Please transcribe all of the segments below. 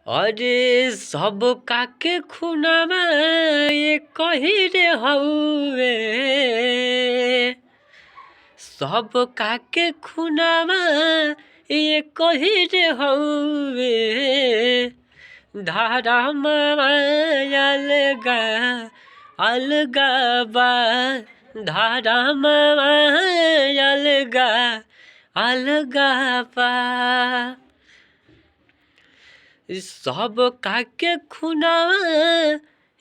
अरे सब काके खुनामा ये कही रे हउवे। सब काके खुनामा ये कही रे हउवे। धारा अलगा अलगा बा। धारा अलगा अलगा बा। सब काके खुनावा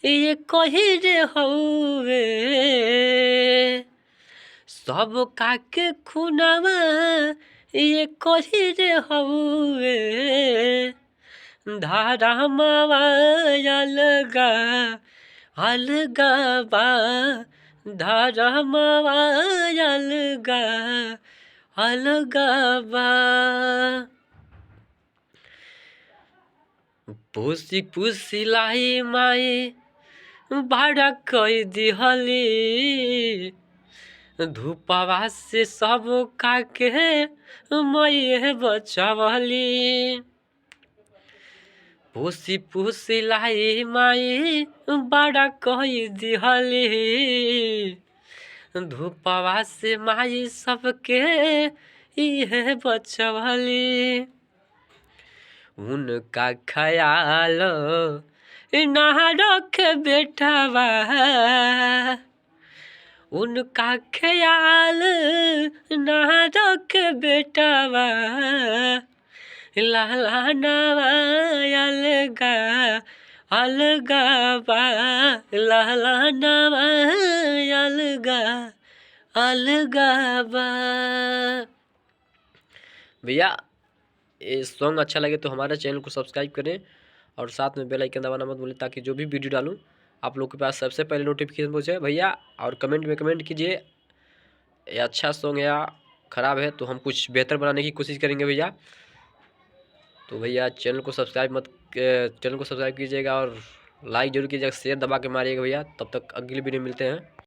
ये कही रे हउवे। सब काके खुनावा ये कही रे हउवे। धारा अलगा अलगा बा। धारा अलगा अलगा बा। पुसी पुसी लाई माई बड़ा कई दिहली। धूपवा से सब काके मई बचवली। पुसी पुसी लाई माई बड़ा कई दिहली। धूपवा से माई सबके इहे बचवली। उनका ख्याल ना रख बेटावा। उनका ख्याल ना रख बेटावा। लाला नवा अलगा अलगा बा। लाला नवा अलगा अलगा बा। भैया ये सॉन्ग अच्छा लगे तो हमारे चैनल को सब्सक्राइब करें और साथ में बेल आइकन दबाना मत भूलें, ताकि जो भी वीडियो डालूं आप लोग के पास सबसे पहले नोटिफिकेशन पहुंचे भैया। और कमेंट में कमेंट कीजिए ये अच्छा सॉन्ग है या ख़राब है, तो हम कुछ बेहतर बनाने की कोशिश करेंगे भैया। तो भैया चैनल को सब्सक्राइब कीजिएगा और लाइक जरूर कीजिएगा, शेयर दबा के मारिएगा भैया। तब तक अगली वीडियो मिलते हैं।